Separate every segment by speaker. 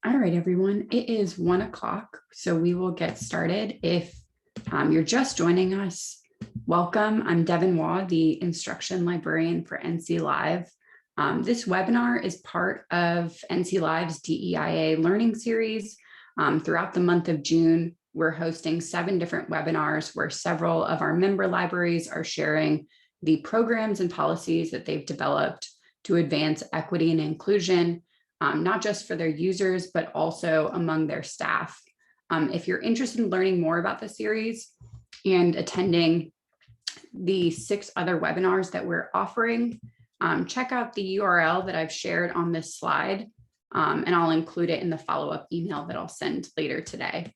Speaker 1: All right, everyone, it is 1 o'clock, so we will get started. If you're just joining us, welcome. I'm Devin Waugh, the instruction librarian for NC Live. This webinar is part of NC Live's DEIA learning series. Throughout the month of June, we're hosting 7 different webinars where several of our member libraries are sharing the programs and policies that they've developed to advance equity and inclusion, not just for their users, but also among their staff. If you're interested in learning more about the series and attending the 6 other webinars that we're offering, check out the URL that I've shared on this slide, and I'll include it in the follow-up email that I'll send later today.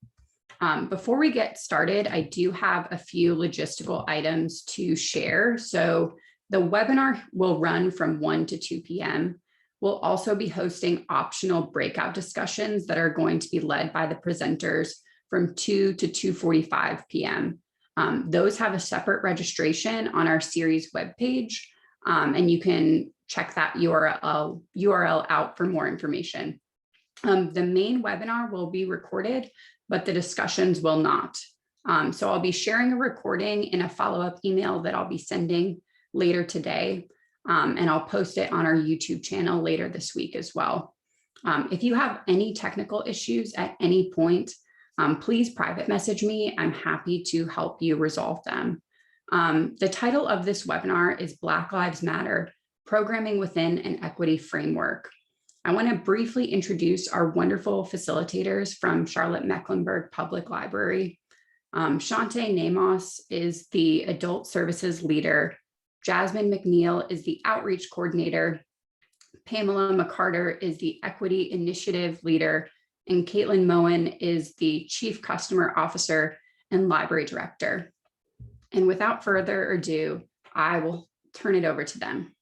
Speaker 1: Before we get started, I do have a few logistical items to share. So the webinar will run from 1 to 2 p.m. We'll also be hosting optional breakout discussions that are going to be led by the presenters from 2 to 2:45 p.m. Those have a separate registration on our series webpage, and you can check that URL out for more information. The main webinar will be recorded, but the discussions will not. So I'll be sharing a recording in a follow-up email that I'll be sending later today. And I'll post it on our YouTube channel later this week as well. If you have any technical issues at any point, please private message me. I'm happy to help you resolve them. The title of this webinar is Black Lives Matter, Programming Within an Equity Framework. I want to briefly introduce our wonderful facilitators from Charlotte Mecklenburg Public Library. Chantez Neymoss is the Adult Services Leader. Jasmine McNeil is the Outreach Coordinator. Pamela McCarter is the Equity Initiative Leader. And Caitlin Moen is the Chief Customer Officer and Library Director. And without further ado, I will turn it over to them.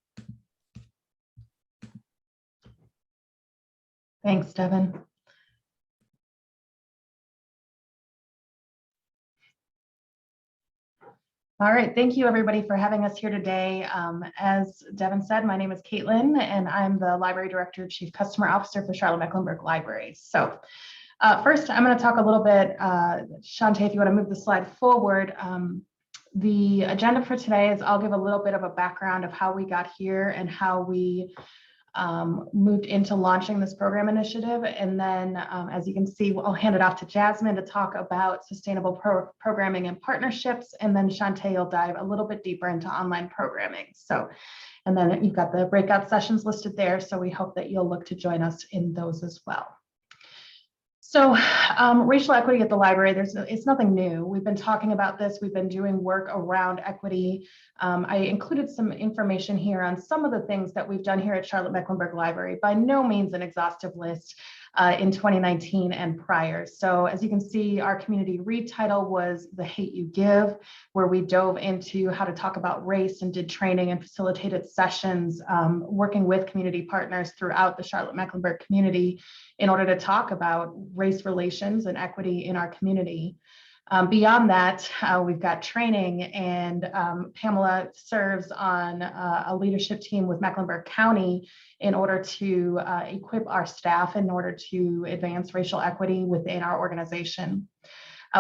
Speaker 2: Thanks, Devin. All right, thank you everybody for having us here today. As Devin said, my name is Caitlin and I'm the Library Director, Chief Customer Officer for Charlotte Mecklenburg Library. So first I'm going to talk a little bit, Chantez, if you want to move the slide forward. The agenda for today is I'll give a little bit of a background of how we got here and how we moved into launching this program initiative. And then as you can see, I'll hand it off to Jasmine to talk about sustainable programming and partnerships. And then Chantez will dive a little bit deeper into online programming. So, and then you've got the breakout sessions listed there. So we hope that you'll look to join us in those as well. So racial equity at the library, it's nothing new. We've been talking about this. We've been doing work around equity. I included some information here on some of the things that we've done here at Charlotte Mecklenburg Library. By no means an exhaustive list in 2019 and prior. So as you can see, our community read title was The Hate You Give, where we dove into how to talk about race and did training and facilitated sessions, working with community partners throughout the Charlotte Mecklenburg community in order to talk about race relations and equity in our community. Beyond that, we've got training, and Pamela serves on a leadership team with Mecklenburg County in order to equip our staff in order to advance racial equity within our organization.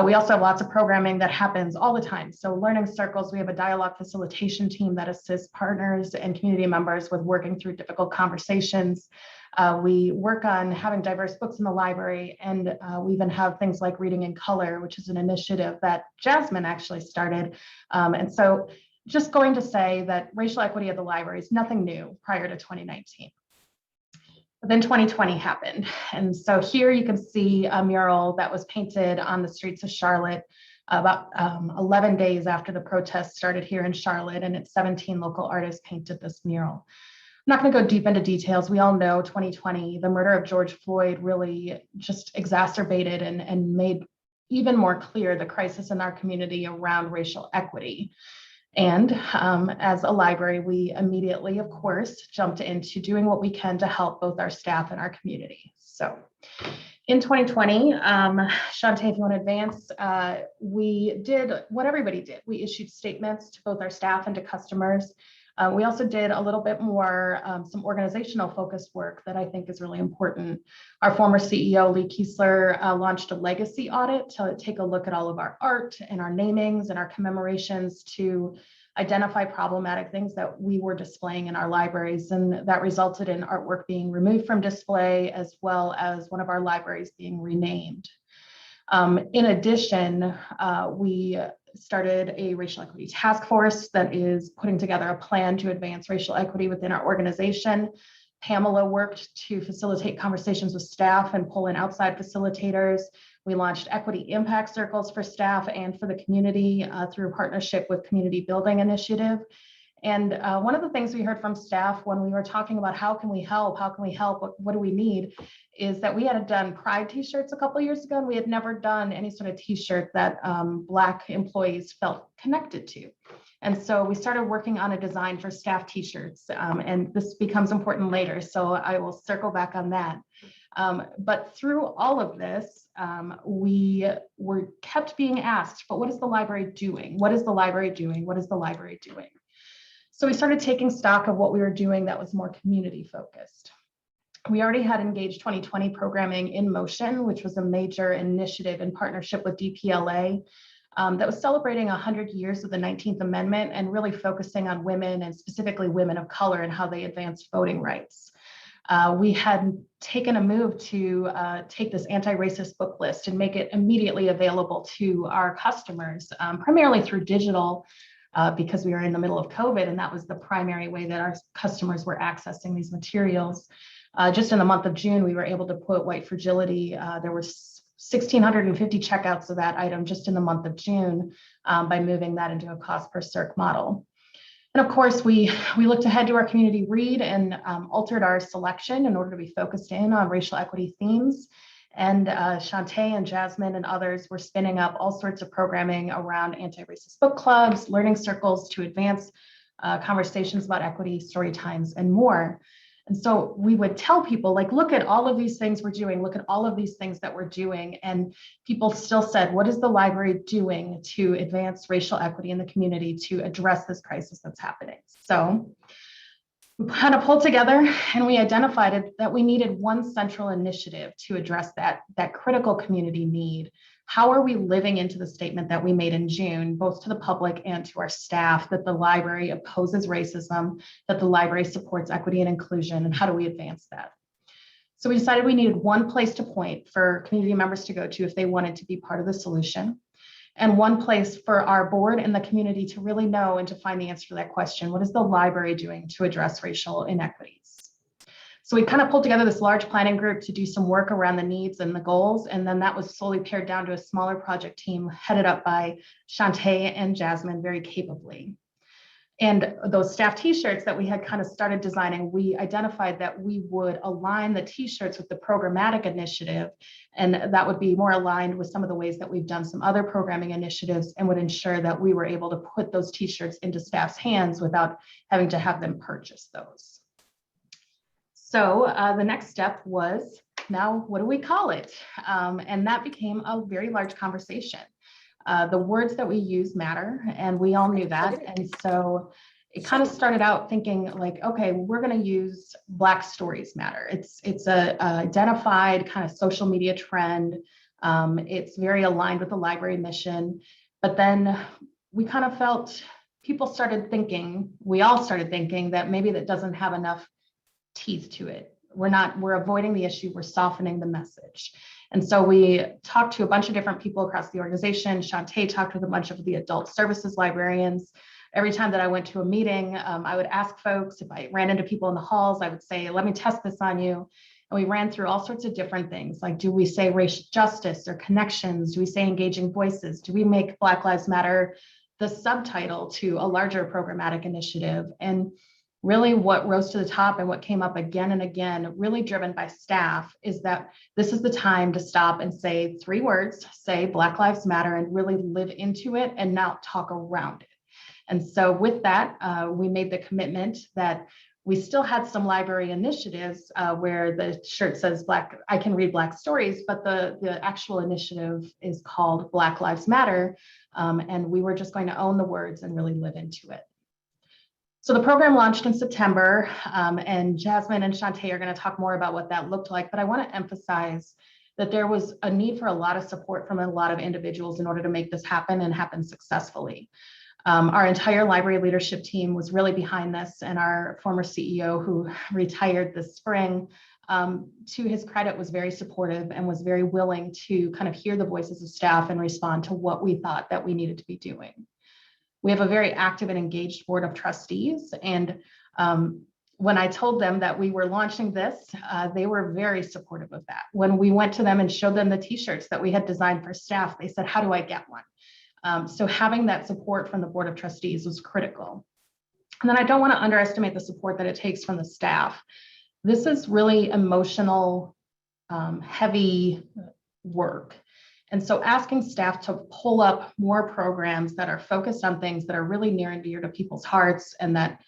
Speaker 2: We also have lots of programming that happens all the time. So learning circles, we have a dialogue facilitation team that assists partners and community members with working through difficult conversations. We work on having diverse books in the library, and we even have things like Reading in Color, which is an initiative that Jasmine actually started. And so just going to say that racial equity at the library is nothing new prior to 2019. But then 2020 happened. And so here you can see a mural that was painted on the streets of Charlotte about 11 days after the protests started here in Charlotte, and it's 17 local artists painted this mural. I'm not going to go deep into details. We all know 2020, the murder of George Floyd really just exacerbated and made even more clear the crisis in our community around racial equity. And as a library, we immediately, of course, jumped into doing what we can to help both our staff and our community. So in 2020, Chantez, if you want to advance, we did what everybody did. We issued statements to both our staff and to customers. We also did a little bit more, some organizational focused work that I think is really important. Our former CEO, Lee Kiesler, launched a legacy audit to take a look at all of our art and our namings and our commemorations to identify problematic things that we were displaying in our libraries. And that resulted in artwork being removed from display, as well as one of our libraries being renamed. In addition, we started a racial equity task force that is putting together a plan to advance racial equity within our organization. Pamela worked to facilitate conversations with staff and pull in outside facilitators. We launched equity impact circles for staff and for the community through a partnership with Community Building Initiative. And one of the things we heard from staff when we were talking about how can we help, what do we need, is that we had done Pride t-shirts a couple of years ago, and we had never done any sort of t-shirt that Black employees felt connected to. And so we started working on a design for staff t-shirts, and this becomes important later, so I will circle back on that. But through all of this, we were kept being asked, but what is the library doing? What is the library doing? What is the library doing? So we started taking stock of what we were doing that was more community focused. We already had Engage 2020 programming in motion, which was a major initiative in partnership with DPLA that was celebrating 100 years of the 19th Amendment and really focusing on women and specifically women of color and how they advanced voting rights. We had taken a move to take this anti-racist book list and make it immediately available to our customers, primarily through digital, because we were in the middle of COVID, and that was the primary way that our customers were accessing these materials. Just in the month of June, we were able to put white fragility. There were 1,650 checkouts of that item just in the month of June by moving that into a cost per circ model. And of course, we looked ahead to our community read and altered our selection in order to be focused in on racial equity themes. And Chantez and Jasmine and others were spinning up all sorts of programming around anti-racist book clubs, learning circles to advance conversations about equity, story times, and more. And so we would tell people, like, look at all of these things we're doing, look at all of these things that we're doing. And people still said, what is the library doing to advance racial equity in the community to address this crisis that's happening? So we kind of pulled together and we identified that we needed one central initiative to address that critical community need. How are we living into the statement that we made in June, both to the public and to our staff, that the library opposes racism, that the library supports equity and inclusion, and how do we advance that? So we decided we needed one place to point for community members to go to if they wanted to be part of the solution, and one place for our board and the community to really know and to find the answer to that question. What is the library doing to address racial inequities? So we kind of pulled together this large planning group to do some work around the needs and the goals. And then that was slowly pared down to a smaller project team headed up by Chantez and Jasmine very capably. And those staff t-shirts that we had kind of started designing, we identified that we would align the t-shirts with the programmatic initiative. And that would be more aligned with some of the ways that we've done some other programming initiatives and would ensure that we were able to put those t-shirts into staff's hands without having to have them purchase those. So the next step was, now what do we call it? And that became a very large conversation. The words that we use matter, and we all knew that. And so it kind of started out thinking like, okay, we're going to use Black Stories Matter. It's a identified kind of social media trend. It's very aligned with the library mission. But then we kind of felt people started thinking, we all started thinking that maybe that doesn't have enough teeth to it. We're avoiding the issue, we're softening the message. And so we talked to a bunch of different people across the organization. Chantez talked with a bunch of the adult services librarians. Every time that I went to a meeting, I would ask folks, if I ran into people in the halls, I would say, let me test this on you. And we ran through all sorts of different things. Like, do we say racial justice or connections? Do we say engaging voices? Do we make Black Lives Matter the subtitle to a larger programmatic initiative? And really what rose to the top and what came up again and again, really driven by staff, is that this is the time to stop and say 3 words, say Black Lives Matter, and really live into it and not talk around it. And so with that, we made the commitment that we still had some library initiatives where the shirt says I can read Black stories, but the actual initiative is called Black Lives Matter. And we were just going to own the words and really live into it. So the program launched in September, and Jasmine and Chantez are going to talk more about what that looked like, but I want to emphasize that there was a need for a lot of support from a lot of individuals in order to make this happen and happen successfully. Our entire library leadership team was really behind this, and our former CEO, who retired this spring, to his credit, was very supportive and was very willing to kind of hear the voices of staff and respond to what we thought that we needed to be doing. We have a very active and engaged board of trustees, and when I told them that we were launching this, they were very supportive of that. When we went to them and showed them the t-shirts that we had designed for staff, they said, how do I get one? So having that support from the board of trustees was critical. And then I don't want to underestimate the support that it takes from the staff. This is really emotional, heavy work. And so asking staff to pull up more programs that are focused on things that are really near and dear to people's hearts and that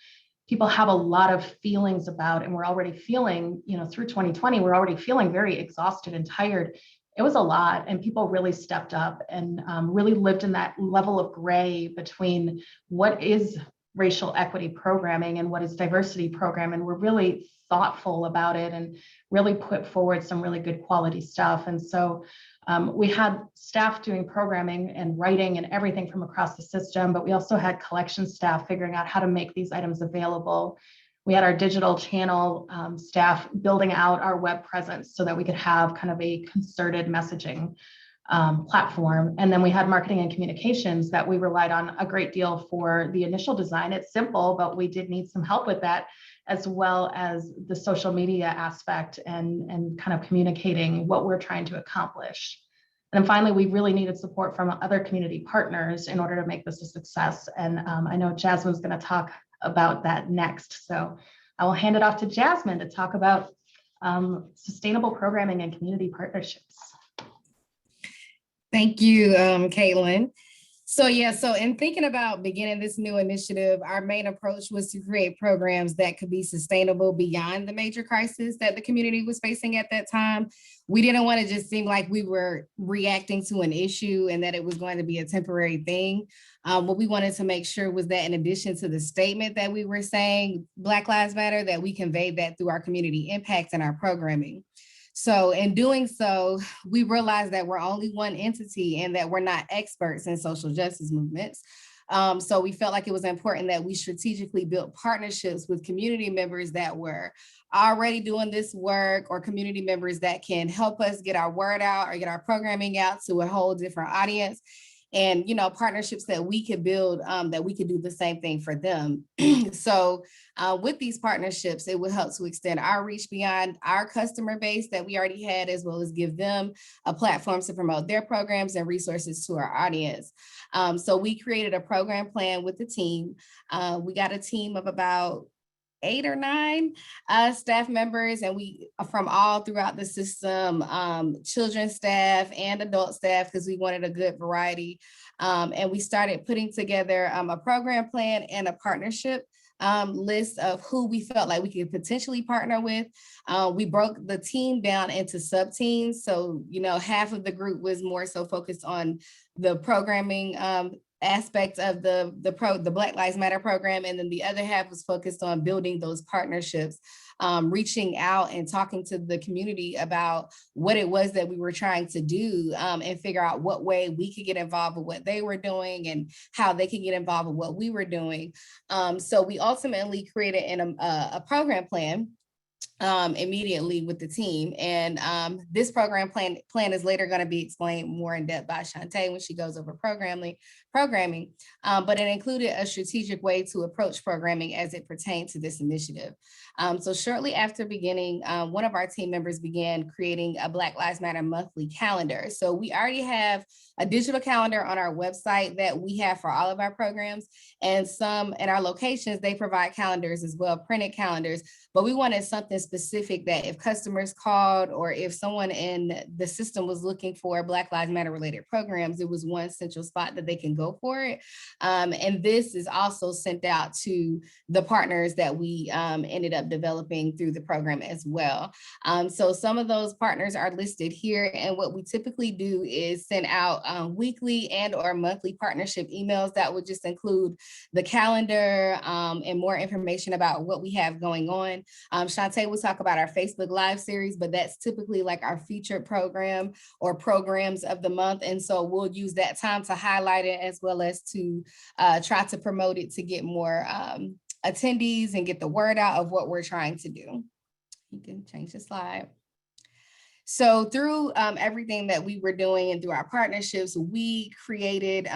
Speaker 2: people have a lot of feelings about, and we're already feeling, through 2020, we're already feeling very exhausted and tired. It was a lot, and people really stepped up and really lived in that level of gray between what is racial equity programming and what is diversity program. And we're really thoughtful about it and really put forward some really good quality stuff. And so we had staff doing programming and writing and everything from across the system, but we also had collection staff figuring out how to make these items available. We had our digital channel staff building out our web presence so that we could have kind of a concerted messaging platform. And then we had marketing and communications that we relied on a great deal for the initial design. It's simple, but we did need some help with that, as well as the social media aspect and kind of communicating what we're trying to accomplish. And then finally, we really needed support from other community partners in order to make this a success. And I know Jasmine's going to talk about that next. So I will hand it off to Jasmine to talk about sustainable programming and community partnerships.
Speaker 3: Thank you, Caitlin. So in thinking about beginning this new initiative, our main approach was to create programs that could be sustainable beyond the major crisis that the community was facing at that time. We didn't want to just seem like we were reacting to an issue and that it was going to be a temporary thing. What we wanted to make sure was that in addition to the statement that we were saying, Black Lives Matter, that we conveyed that through our community impact and our programming. So in doing so, we realized that we're only one entity and that we're not experts in social justice movements. So we felt like it was important that we strategically built partnerships with community members that were already doing this work, or community members that can help us get our word out or get our programming out to a whole different audience. And, partnerships that we could build, that we could do the same thing for them. So with these partnerships, it would help to extend our reach beyond our customer base that we already had, as well as give them a platform to promote their programs and resources to our audience. So we created a program plan with the team. We got a team of about 8 or 9 staff members, and we from all throughout the system, children's staff and adult staff, because we wanted a good variety. And we started putting together a program plan and a partnership list of who we felt like we could potentially partner with. We broke the team down into sub-teams. So, half of the group was more so focused on the programming aspect of the Black Lives Matter program, and then the other half was focused on building those partnerships, reaching out and talking to the community about what it was that we were trying to do, and figure out what way we could get involved with what they were doing and how they could get involved with what we were doing. So we ultimately created a program plan immediately with the team. And this program plan is later going to be explained more in depth by Chantez when she goes over programming, but it included a strategic way to approach programming as it pertained to this initiative. So shortly after beginning, one of our team members began creating a Black Lives Matter monthly calendar. So we already have a digital calendar on our website that we have for all of our programs, and some in our locations, they provide calendars as well, printed calendars, but we wanted something specific that if customers called or if someone in the system was looking for Black Lives Matter related programs, it was one central spot that they can go for it. And this is also sent out to the partners that we ended up developing through the program as well. So some of those partners are listed here, and what we typically do is send out weekly and or monthly partnership emails that would just include the calendar and more information about what we have going on. Chantez will talk about our Facebook Live series, but that's typically like our featured program or programs of the month. And so we'll use that time to highlight it as well as to try to promote it to get more attendees and get the word out of what we're trying to do. You can change the slide. So through everything that we were doing and through our partnerships, we created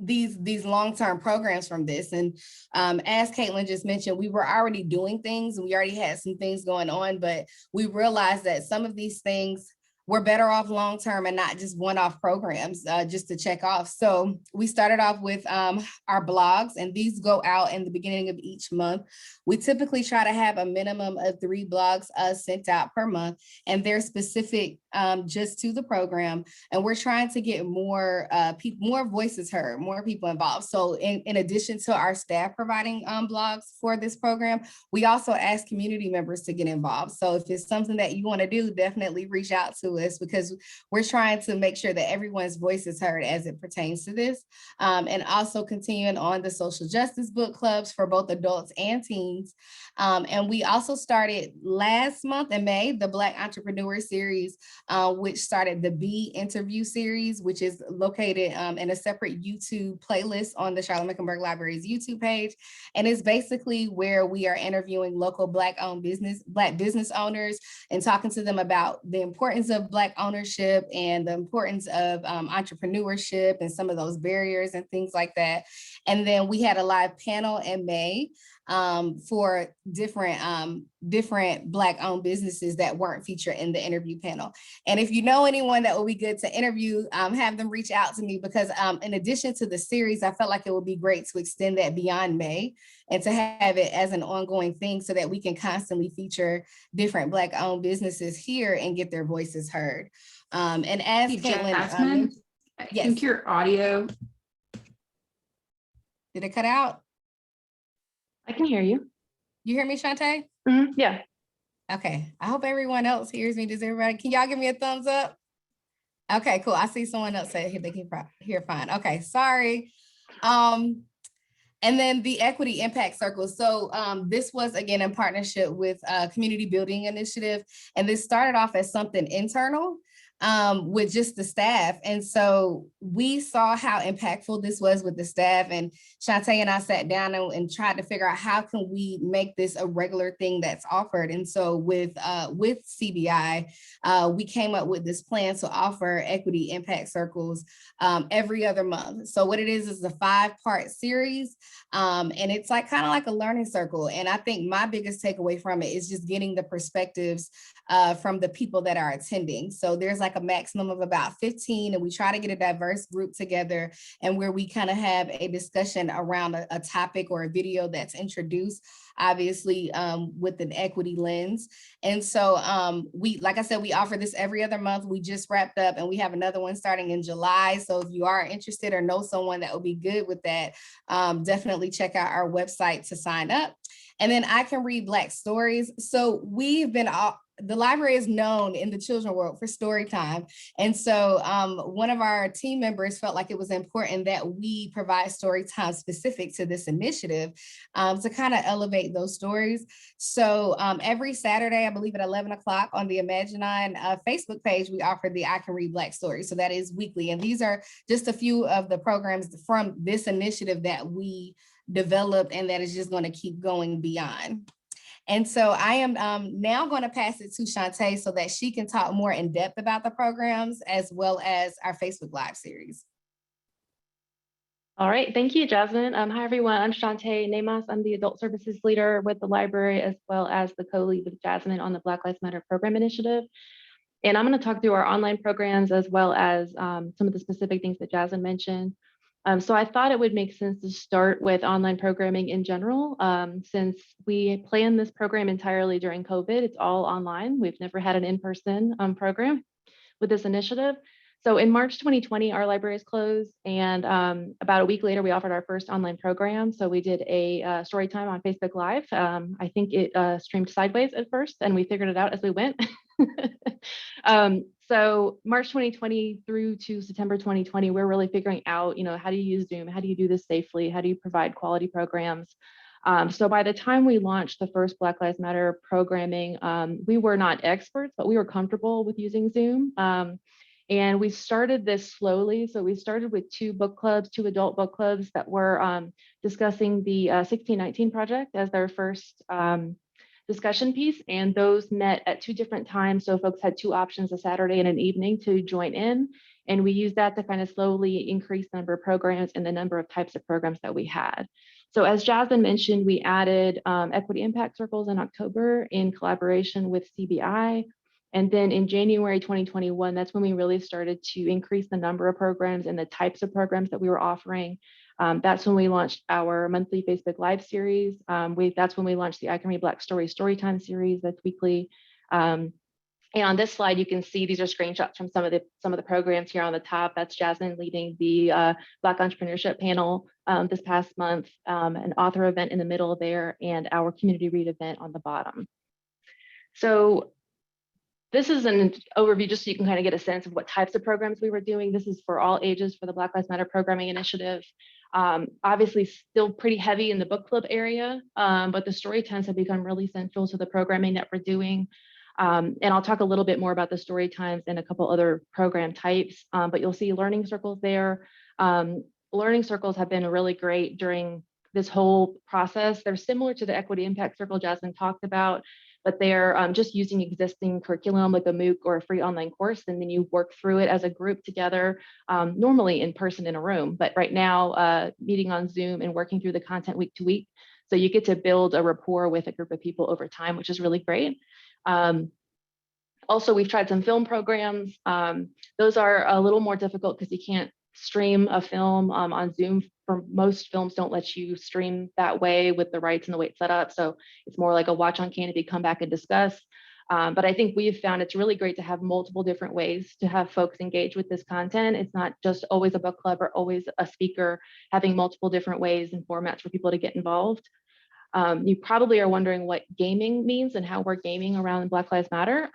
Speaker 3: these long-term programs from this. And as Caitlin just mentioned, we were already doing things and we already had some things going on, but we realized that some of these things we're better off long-term and not just one-off programs just to check off. So we started off with our blogs, and these go out in the beginning of each month. We typically try to have a minimum of 3 blogs sent out per month, and they're specific just to the program. And we're trying to get more people, more voices heard, more people involved. So in addition to our staff providing blogs for this program, we also ask community members to get involved. So if it's something that you want to do, definitely reach out to us, because we're trying to make sure that everyone's voice is heard as it pertains to this. And also continuing on the social justice book clubs for both adults and teens. And we also started last month in May, the Black Entrepreneur Series, which started the B interview series, which is located in a separate YouTube playlist on the Charlotte Mecklenburg Library's YouTube page. And it's basically where we are interviewing local Black business owners and talking to them about the importance of Black ownership and the importance of entrepreneurship and some of those barriers and things like that. And then we had a live panel in May for different Black owned businesses that weren't featured in the interview panel. And if you know anyone that would be good to interview, have them reach out to me, because in addition to the series, I felt like it would be great to extend that beyond May and to have it as an ongoing thing so that we can constantly feature different Black owned businesses here and get their voices heard. And as Caitlin,
Speaker 1: Jasmine, I think your audio.
Speaker 3: Did it cut out?
Speaker 4: I can hear you.
Speaker 3: You hear me, Chantez?
Speaker 4: Yeah.
Speaker 3: Okay, I hope everyone else hears me. Does everybody, can y'all give me a thumbs up? Okay, cool. I see someone else say they can hear fine. Okay, sorry. And then the Equity Impact Circle. So this was, again, in partnership with Community Building Initiative. And this started off as something internal with just the staff. And so we saw how impactful this was with the staff, and Chantez and I sat down and tried to figure out how can we make this a regular thing that's offered. And so with CBI, we came up with this plan to offer Equity Impact Circles every other month. So what it is a 5-part series, and it's like kind of like a learning circle. And I think my biggest takeaway from it is just getting the perspectives from the people that are attending. So there's like a maximum of about 15, and we try to get a diverse group together, and where we kind of have a discussion around a topic or a video that's introduced, obviously with an equity lens. And so we, like I said, we offer this every other month. We just wrapped up, and we have another one starting in July. So if you are interested or know someone that would be good with that, definitely check out our website to sign up. And then I Can Read Black Stories. So we've been the library is known in the children's world for story time. And so one of our team members felt like it was important that we provide story time specific to this initiative to kind of elevate those stories. So every Saturday, I believe at 11 o'clock on the Imaginine Facebook page, we offer the I Can Read Black Stories. So that is weekly. And these are just a few of the programs from this initiative that we developed and that is just going to keep going beyond. And so I am now going to pass it to Chantez so that she can talk more in depth about the programs as well as our Facebook Live series.
Speaker 4: All right, thank you, Jasmine. Hi, everyone. I'm Chantez Neymoss. I'm the Adult Services Leader with the library, as well as the co-lead with Jasmine on the Black Lives Matter Program Initiative. And I'm going to talk through our online programs as well as some of the specific things that Jasmine mentioned. So I thought it would make sense to start with online programming in general. Since we planned this program entirely during COVID, it's all online. We've never had an in-person program with this initiative. So in March 2020, our library is closed, and about a week later, we offered our first online program. So we did a Storytime on Facebook Live. I think it streamed sideways at first, and we figured it out as we went. So March 2020 through to September 2020, we're really figuring out, how do you use Zoom? How do you do this safely? How do you provide quality programs? So by the time we launched the first Black Lives Matter programming, we were not experts, but we were comfortable with using Zoom. And we started this slowly. So we started with 2 book clubs, 2 adult book clubs that were discussing the 1619 Project as their first discussion piece. And those met at 2 different times. So folks had 2 options, a Saturday and an evening, to join in. And we used that to kind of slowly increase the number of programs and the number of types of programs that we had. So as Jasmine mentioned, we added equity impact circles in October in collaboration with CBI. And then in January 2021, that's when we really started to increase the number of programs and the types of programs that we were offering. That's when we launched our monthly Facebook Live series. That's when we launched the I Can Read Black Stories Storytime series that's weekly. And on this slide, you can see these are screenshots from some of the programs here on the top. That's Jasmine leading the Black Entrepreneurship panel this past month, an author event in the middle there, and our community read event on the bottom. So this is an overview just so you can kind of get a sense of what types of programs we were doing. This is for all ages for the Black Lives Matter Programming Initiative. Obviously still pretty heavy in the book club area, but the story times have become really central to the programming that we're doing. And I'll talk a little bit more about the story times and a couple other program types, but you'll see learning circles there. Learning circles have been really great during this whole process. They're similar to the equity impact circle Jasmine talked about, but they're just using existing curriculum like a MOOC or a free online course, and then you work through it as a group together, normally in person in a room, but right now meeting on Zoom and working through the content week to week. So you get to build a rapport with a group of people over time, which is really great. Also, we've tried some film programs. Those are a little more difficult because you can't stream a film on Zoom. For most films don't let you stream that way with the rights and the way it's set up. So it's more like a watch on Canopy, come back and discuss. But I think we've found it's really great to have multiple different ways to have folks engage with this content. It's not just always a book club or always a speaker, having multiple different ways and formats for people to get involved. You probably are wondering what gaming means and how we're gaming around Black Lives Matter.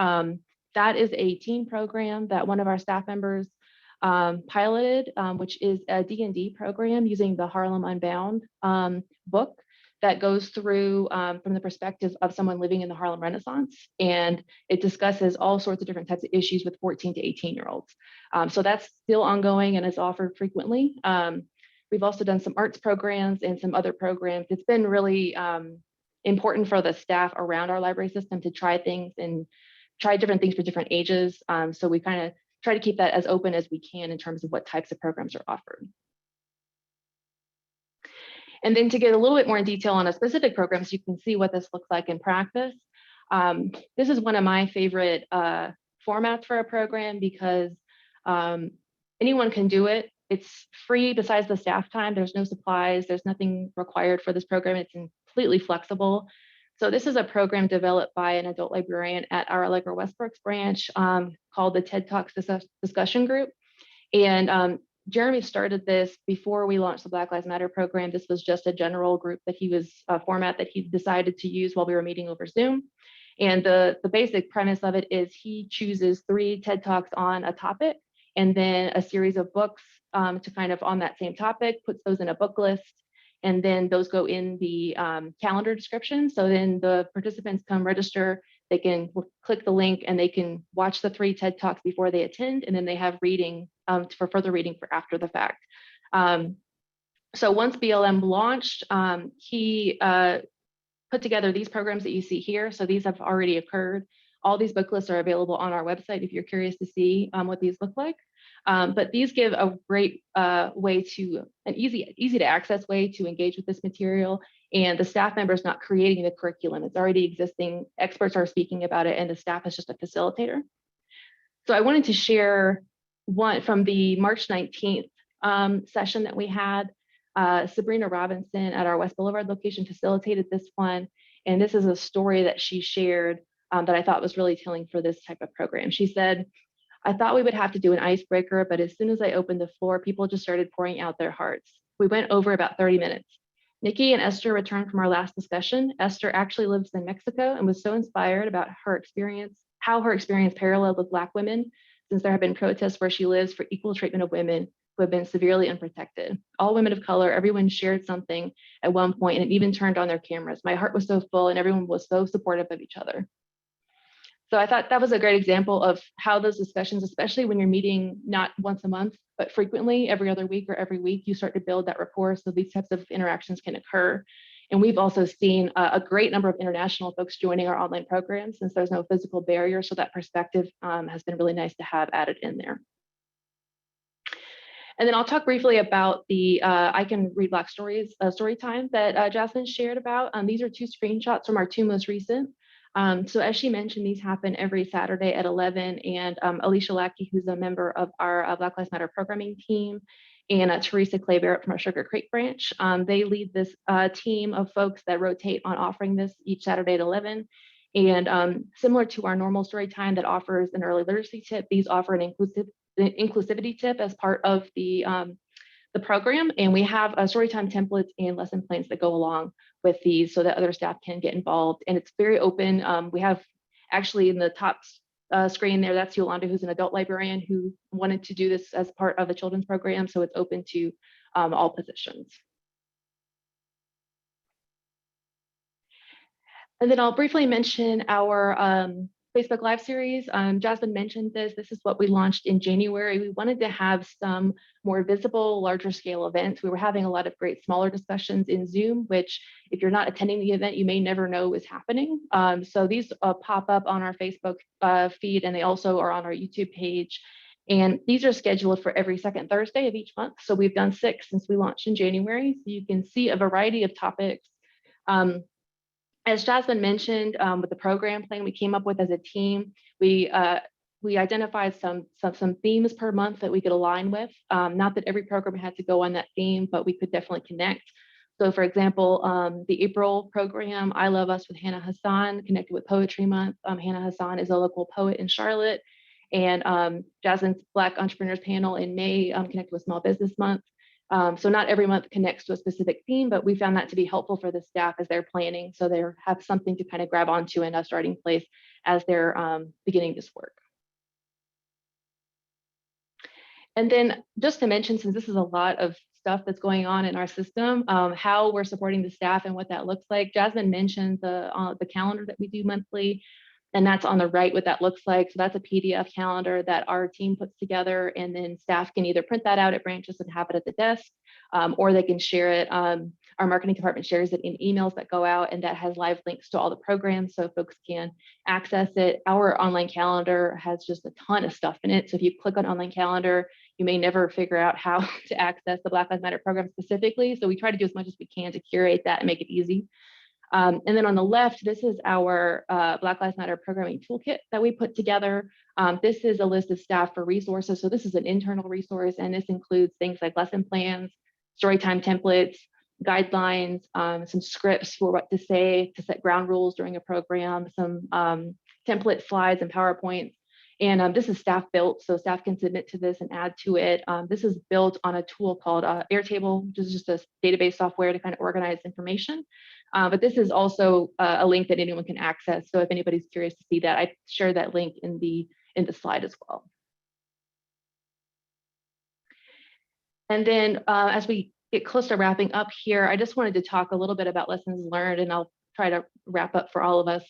Speaker 4: That is a teen program that one of our staff members piloted, which is a D&D program using the Harlem Unbound book that goes through from the perspective of someone living in the Harlem Renaissance. And it discusses all sorts of different types of issues with 14 to 18-year-olds. So that's still ongoing and is offered frequently. We've also done some arts programs and some other programs. It's been really important for the staff around our library system to try things and try different things for different ages. So we kind of try to keep that as open as we can in terms of what types of programs are offered. And then to get a little bit more in detail on a specific program, so you can see what this looks like in practice. This is one of my favorite formats for a program because anyone can do it. It's free besides the staff time. There's no supplies. There's nothing required for this program. It's completely flexible. So this is a program developed by an adult librarian at our Allegra Westbrook's branch called the TED Talks Discussion Group. And Jeremy started this before we launched the Black Lives Matter program. This was just a general group that he was a format that he decided to use while we were meeting over Zoom. And the basic premise of it is he chooses 3 TED Talks on a topic and then a series of books to kind of on that same topic, puts those in a book list. And then those go in the calendar description. So then the participants come register, they can click the link and they can watch the 3 TED Talks before they attend. And then they have reading for further reading for after the fact. So once BLM launched, he put together these programs that you see here. So these have already occurred. All these book lists are available on our website if you're curious to see what these look like. But these give a great way to, an easy to access way to engage with this material. And the staff member is not creating the curriculum. It's already existing. Experts are speaking about it and the staff is just a facilitator. So I wanted to share one from the March 19th session that we had. Sabrina Robinson at our West Boulevard location facilitated this one. And this is a story that she shared that I thought was really telling for this type of program. She said, "I thought we would have to do an icebreaker, but as soon as I opened the floor, people just started pouring out their hearts. We went over about 30 minutes. Nikki and Esther returned from our last discussion. Esther actually lives in Mexico and was so inspired about her experience, how her experience paralleled with Black women, since there have been protests where she lives for equal treatment of women who have been severely unprotected. All women of color, everyone shared something at one point, and it even turned on their cameras. My heart was so full and everyone was so supportive of each other." So I thought that was a great example of how those discussions, especially when you're meeting not once a month, but frequently every other week or every week, you start to build that rapport so these types of interactions can occur. And we've also seen a great number of international folks joining our online programs since there's no physical barrier. So that perspective has been really nice to have added in there. And then I'll talk briefly about the I Can Read Black Stories story time that Jasmine shared about. These are 2 screenshots from our 2 most recent. So as she mentioned, these happen every Saturday at 11, and Alicia Lackey, who's a member of our Black Lives Matter programming team, and Teresa Clay Barrett from our Sugar Creek branch, they lead this team of folks that rotate on offering this each Saturday at 11. And similar to our normal story time that offers an early literacy tip, these offer an inclusivity tip as part of the program. And we have storytime templates and lesson plans that go along with these so that other staff can get involved. And it's very open. We have actually in the top screen there, that's Yolanda, who's an adult librarian who wanted to do this as part of the children's program. So it's open to all positions. And then I'll briefly mention our Facebook Live series. Jasmine mentioned this. This is what we launched in January. We wanted to have some more visible, larger scale events. We were having a lot of great smaller discussions in Zoom, which if you're not attending the event, you may never know is happening. So these pop up on our Facebook feed, and they also are on our YouTube page. And these are scheduled for every second Thursday of each month. So we've done 6 since we launched in January. So you can see a variety of topics. As Jasmine mentioned, with the program plan we came up with as a team, we identified some themes per month that we could align with. Not that every program had to go on that theme, but we could definitely connect. So for example, the April program, I Love Us with Hannah Hassan, connected with Poetry Month. Hannah Hassan is a local poet in Charlotte. And Jasmine's Black Entrepreneurs panel in May connected with Small Business Month. So not every month connects to a specific theme, but we found that to be helpful for the staff as they're planning. So they have something to kind of grab onto in a starting place as they're beginning this work. And then just to mention, since this is a lot of stuff that's going on in our system, how we're supporting the staff and what that looks like. Jasmine mentioned the calendar that we do monthly. And that's on the right what that looks like. So that's a PDF calendar that our team puts together, and then staff can either print that out at branches and have it at the desk, or they can share it. Our marketing department shares it in emails that go out, and that has live links to all the programs so folks can access it. Our online calendar has just a ton of stuff in it. So if you click on online calendar, you may never figure out how to access the Black Lives Matter program specifically. So we try to do as much as we can to curate that and make it easy. And then on the left, this is our Black Lives Matter programming toolkit that we put together. This is a list of staff for resources. So this is an internal resource, and this includes things like lesson plans, storytime templates, guidelines, some scripts for what to say, to set ground rules during a program, some template slides and PowerPoints. And this is staff built, so staff can submit to this and add to it. This is built on a tool called Airtable, which is just a database software to kind of organize information. But this is also a link that anyone can access. So if anybody's curious to see that, I share that link in the slide as well. And then as we get close to wrapping up here, I just wanted to talk a little bit about lessons learned, and I'll try to wrap up for all of us.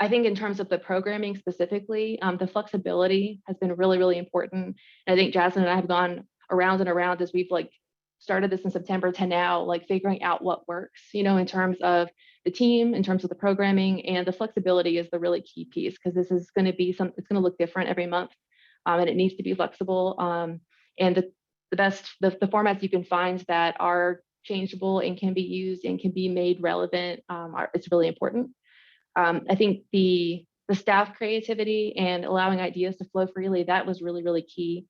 Speaker 4: I think in terms of the programming specifically, the flexibility has been really, really important. And I think Jasmine and I have gone around and around as we've started this in September to now, figuring out what works, in terms of the team, in terms of the programming, and the flexibility is the really key piece, because this is going to be it's going to look different every month, and it needs to be flexible. And the formats you can find that are changeable and can be used and can be made relevant, it's really important. I think the staff creativity and allowing ideas to flow freely, that was really, really key.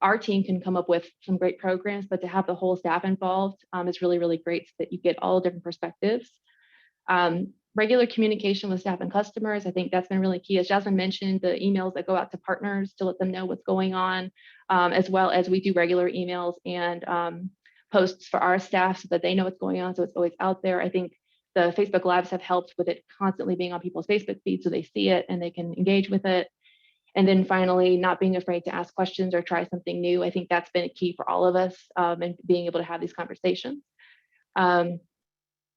Speaker 4: our team can come up with some great programs, but to have the whole staff involved is really, really great so that you get all different perspectives. Regular communication with staff and customers, I think that's been really key. As Jasmine mentioned, the emails that go out to partners to let them know what's going on, as well as we do regular emails and posts for our staff so that they know what's going on, so it's always out there. I think the Facebook Lives have helped with it constantly being on people's Facebook feed so they see it and they can engage with it. And then finally, not being afraid to ask questions or try something new. I think that's been a key for all of us and being able to have these conversations. And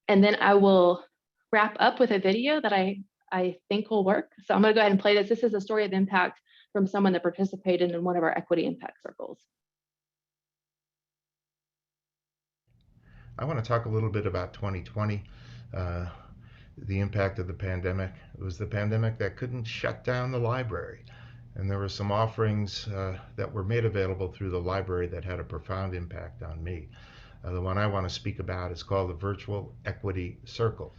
Speaker 4: then I will wrap up with a video that I think will work. So I'm gonna go ahead and play this. This is a story of impact from someone that participated in one of our equity impact circles.
Speaker 5: I want to talk a little bit about 2020, the impact of the pandemic. It was the pandemic that couldn't shut down the library. And there were some offerings that were made available through the library that had a profound impact on me. The one I want to speak about is called the Virtual Equity Circle.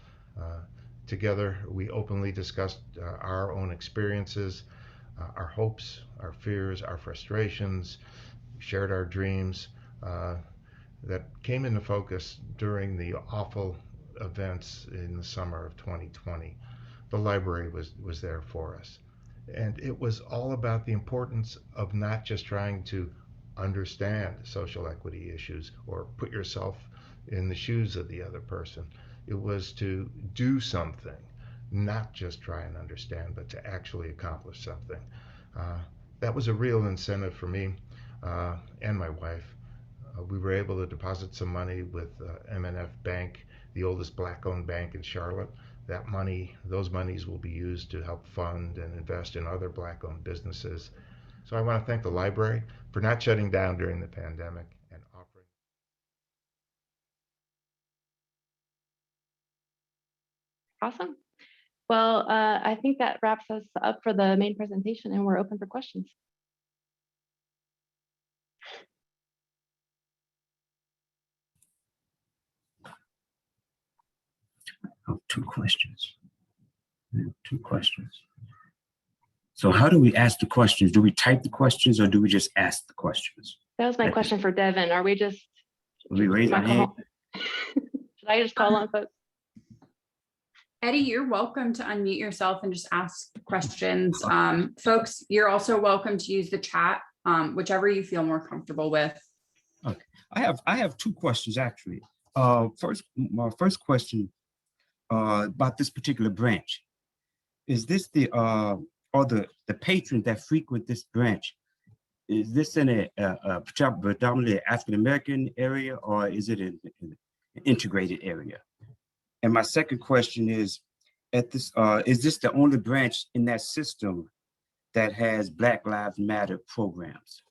Speaker 5: Together, we openly discussed our own experiences, our hopes, our fears, our frustrations, shared our dreams that came into focus during the awful events in the summer of 2020. The library was there for us. And it was all about the importance of not just trying to understand social equity issues or put yourself in the shoes of the other person. It was to do something, not just try and understand, but to actually accomplish something. That was a real incentive for me and my wife. We were able to deposit some money with M&F Bank, the oldest Black-owned bank in Charlotte. That money, those monies will be used to help fund and invest in other Black-owned businesses. So I want to thank the library for not shutting down during the pandemic and offering.
Speaker 4: Awesome. Well, I think that wraps us up for the main presentation, and we're open for questions.
Speaker 6: Oh, two questions. Two questions. So how do we ask the questions? Do we type the questions or do we just ask the questions?
Speaker 4: That was my question for Devin. Are we just?
Speaker 6: We raise our hand.
Speaker 4: Should I just call on folks?
Speaker 1: Eddie, you're welcome to unmute yourself and just ask questions. Folks, you're also welcome to use the chat, whichever you feel more comfortable with.
Speaker 6: Okay, I have two questions actually. My first question about this particular branch. Is this the patrons that frequent this branch? Is this in a predominantly African-American area, or is it an integrated area? And my second question is this the only branch in that system that has Black Lives Matter programs?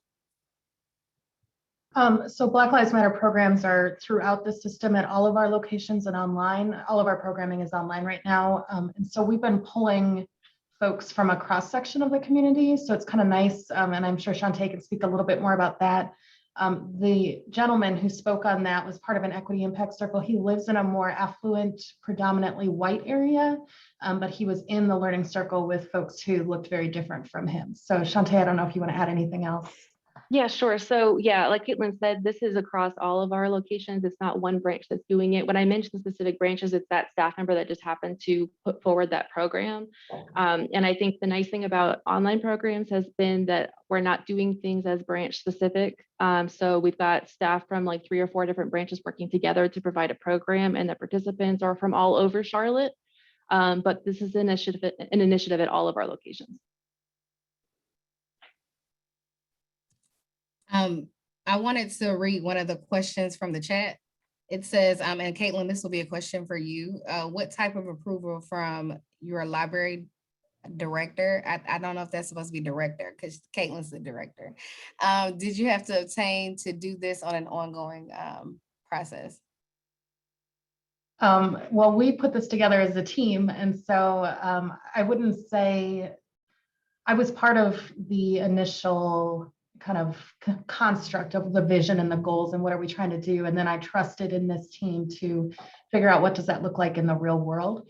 Speaker 2: So Black Lives Matter programs are throughout the system at all of our locations and online. All of our programming is online right now. And so we've been pulling folks from a cross section of the community. So it's kind of nice. And I'm sure Chantez can speak a little bit more about that. The gentleman who spoke on that was part of an equity impact circle. He lives in a more affluent, predominantly white area, but he was in the learning circle with folks who looked very different from him. So Chantez, I don't know if you want to add anything else.
Speaker 4: Yeah, sure. So yeah, like Caitlin said, this is across all of our locations. It's not one branch that's doing it. When I mentioned specific branches, it's that staff member that just happened to put forward that program. And I think the nice thing about online programs has been that we're not doing things as branch specific. So we've got staff from like 3 or 4 different branches working together to provide a program, and the participants are from all over Charlotte. But this is an initiative at all of our locations.
Speaker 3: I wanted to read one of the questions from the chat. It says, and Caitlin, this will be a question for you. What type of approval from your library director? I don't know if that's supposed to be director because Caitlin's the director. Did you have to obtain to do this on an ongoing process?
Speaker 2: Well, we put this together as a team. And so I wouldn't say I was part of the initial kind of construct of the vision and the goals and what are we trying to do. And then I trusted in this team to figure out what does that look like in the real world.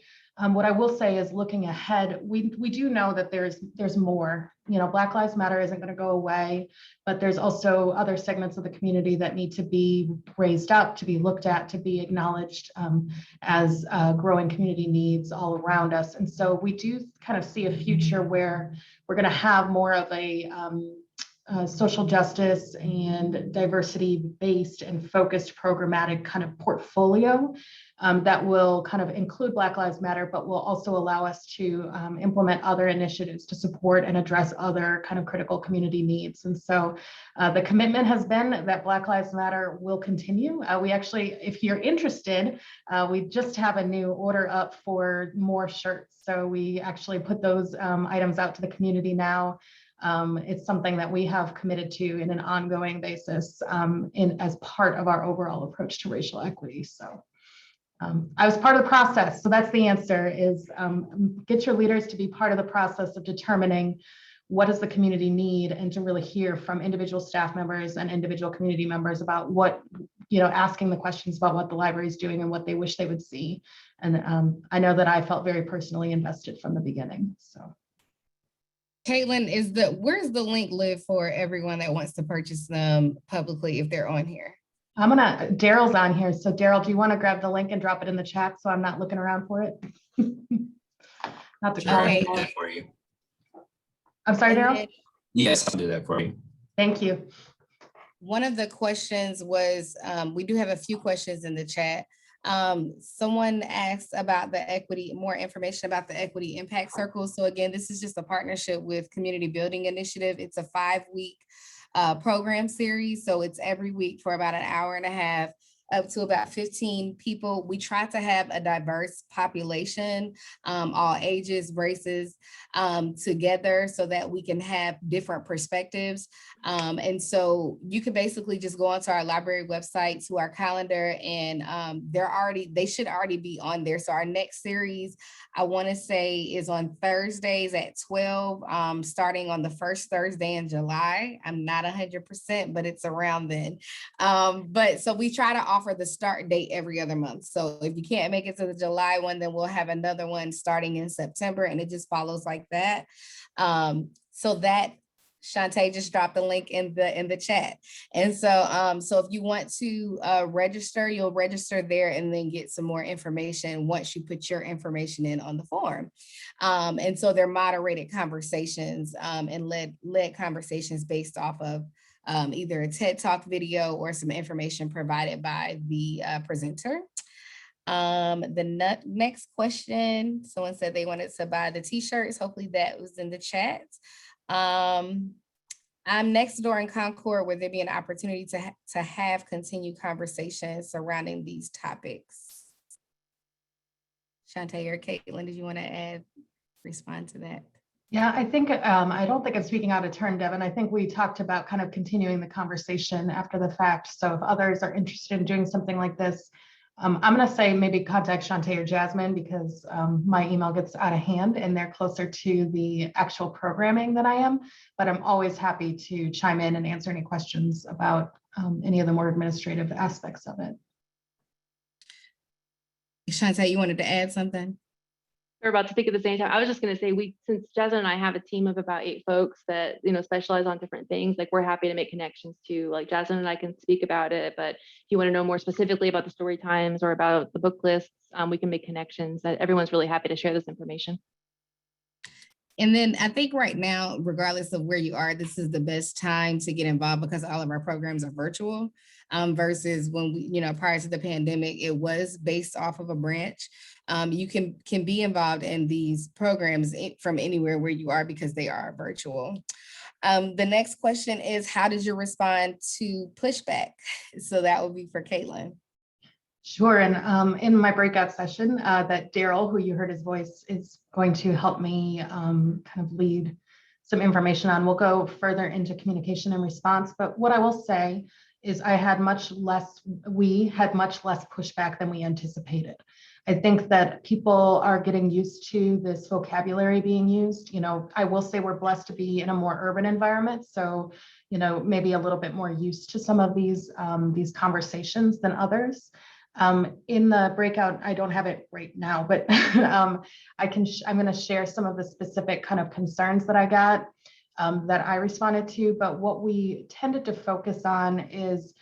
Speaker 2: What I will say is looking ahead, we do know that there's more. Black Lives Matter isn't going to go away, but there's also other segments of the community that need to be raised up, to be looked at, to be acknowledged as growing community needs all around us. And so we do kind of see a future where we're going to have more of a social justice and diversity-based and focused programmatic kind of portfolio that will kind of include Black Lives Matter, but will also allow us to implement other initiatives to support and address other kind of critical community needs. And so the commitment has been that Black Lives Matter will continue. We actually, if you're interested, we just have a new order up for more shirts. So we actually put those items out to the community now. It's something that we have committed to in an ongoing basis as part of our overall approach to racial equity. So I was part of the process. So that's the answer is get your leaders to be part of the process of determining what does the community need, and to really hear from individual staff members and individual community members about what, asking the questions about what the library is doing and what they wish they would see. And I know that I felt very personally invested from the beginning. So.
Speaker 3: Caitlin, where's the link live for everyone that wants to purchase them publicly if they're on here?
Speaker 2: Daryl's on here. So Daryl, do you want to grab the link and drop it in the chat so I'm not looking around for it? Not the
Speaker 7: I'll do that for you.
Speaker 2: I'm sorry, Daryl?
Speaker 7: Yes, I'll do that for you.
Speaker 2: Thank you.
Speaker 3: One of the questions was, we do have a few questions in the chat. Someone asked about the equity, more information about the Equity Impact Circle. So again, this is just a partnership with Community Building Initiative. It's a 5-week program series. So it's every week for about an hour and a half, up to about 15 people. We try to have a diverse population, all ages, races, together so that we can have different perspectives. And so you can basically just go onto our library website, to our calendar, and they should already be on there. So our next series, I want to say, is on Thursdays at 12, starting on the first Thursday in July. I'm not 100%, but it's around then. But so we try to offer the start date every other month. So if you can't make it to the July one, then we'll have another one starting in September, and it just follows like that. So that Chantez just dropped the link in the chat. And so so if you want to register, you'll register there and then get some more information once you put your information in on the form. And so they're moderated conversations and led conversations based off of either a TED Talk video or some information provided by the presenter. The next question, someone said they wanted to buy the t-shirts. Hopefully that was in the chat. I'm next door in Concord, where there be an opportunity to have continued conversations surrounding these topics. Chantez or Caitlin, did you want to respond to that?
Speaker 2: Yeah, I think, I don't think I'm speaking out of turn, Devin. I think we talked about kind of continuing the conversation after the fact. So if others are interested in doing something like this, I'm going to say maybe contact Chantez or Jasmine, because my email gets out of hand and they're closer to the actual programming than I am. But I'm always happy to chime in and answer any questions about any of the more administrative aspects of it.
Speaker 3: Chantez, you wanted to add something?
Speaker 4: We're about to speak at the same time. I was just going to say, since Jasmine and I have a team of about 8 folks that, specialize on different things, like we're happy to make connections to, like Jasmine and I can speak about it, but if you want to know more specifically about the story times or about the book lists, we can make connections. That everyone's really happy to share this information.
Speaker 3: And then I think right now, regardless of where you are, this is the best time to get involved, because all of our programs are virtual versus when we, prior to the pandemic, it was based off of a branch. You can be involved in these programs from anywhere where you are, because they are virtual. The next question is, how did you respond to pushback? So that would be for Caitlin.
Speaker 2: Sure. And in my breakout session that Daryl, who you heard his voice, is going to help me kind of lead some information on, we'll go further into communication and response. But what I will say is we had much less pushback than we anticipated. I think that people are getting used to this vocabulary being used. I will say we're blessed to be in a more urban environment. So, maybe a little bit more used to some of these conversations than others. In the breakout, I don't have it right now, but I'm going to share some of the specific kind of concerns that I got that I responded to. But what we tended to focus on is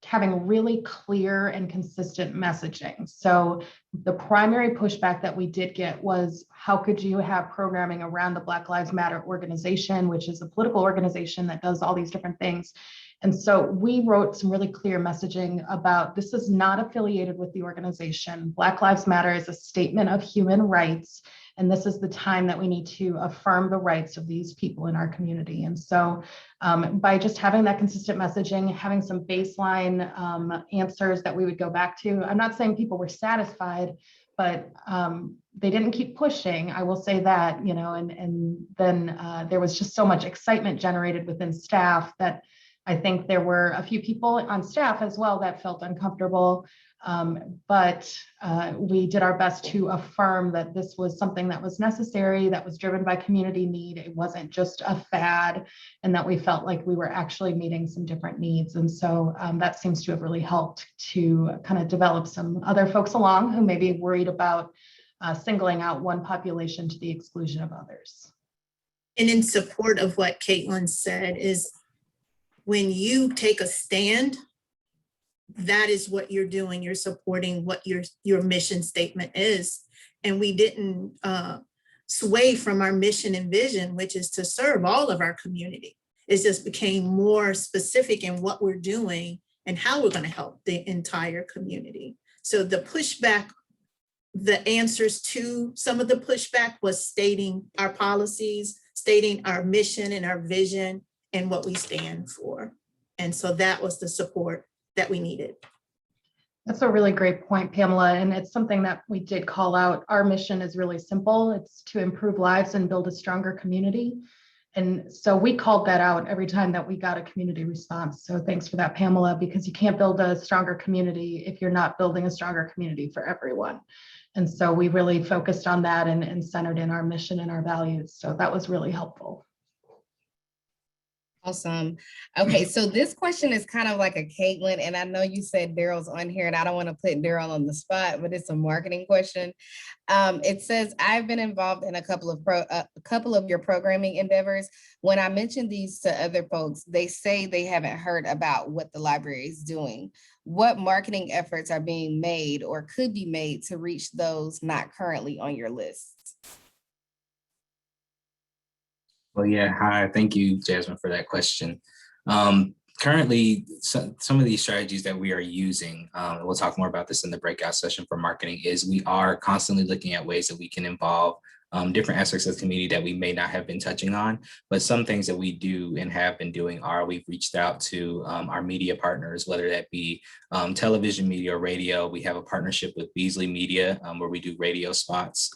Speaker 2: having really clear and consistent messaging. So the primary pushback that we did get was, how could you have programming around the Black Lives Matter organization, which is a political organization that does all these different things? And so we wrote some really clear messaging about, this is not affiliated with the organization. Black Lives Matter is a statement of human rights. And this is the time that we need to affirm the rights of these people in our community. And so by just having that consistent messaging, having some baseline answers that we would go back to, I'm not saying people were satisfied, but they didn't keep pushing. I will say that, you know, and then there was just so much excitement generated within staff that I think there were a few people on staff as well that felt uncomfortable. But we did our best to affirm that this was something that was necessary, that was driven by community need. It wasn't just a fad, and that we felt like we were actually meeting some different needs. And so that seems to have really helped to kind of develop some other folks along who may be worried about singling out one population to the exclusion of others.
Speaker 8: And in support of what Caitlin said is, when you take a stand, that is what you're doing. You're supporting what your mission statement is. And we didn't sway from our mission and vision, which is to serve all of our community. It just became more specific in what we're doing and how we're going to help the entire community. So the pushback, the answers to some of the pushback was stating our policies, stating our mission and our vision and what we stand for. And so that was the support that we needed.
Speaker 2: That's a really great point, Pamela. And it's something that we did call out. Our mission is really simple. It's to improve lives and build a stronger community. And so we called that out every time that we got a community response. So thanks for that, Pamela, because you can't build a stronger community if you're not building a stronger community for everyone. And so we really focused on that and centered in our mission and our values. So that was really helpful.
Speaker 3: Awesome. Okay, so this question is kind of like a Caitlin, and I know you said Daryl's on here, and I don't want to put Daryl on the spot, but it's a marketing question. It says, I've been involved in a couple of your programming endeavors. When I mention these to other folks, they say they haven't heard about what the library is doing. What marketing efforts are being made or could be made to reach those not currently on your list?
Speaker 7: Well, yeah, hi, thank you, Jasmine, for that question. Currently, some of these strategies that we are using, we'll talk more about this in the breakout session for marketing, is we are constantly looking at ways that we can involve different aspects of the community that we may not have been touching on. But some things that we do and have been doing are, we've reached out to our media partners, whether that be television media or radio. We have a partnership with Beasley Media where we do radio spots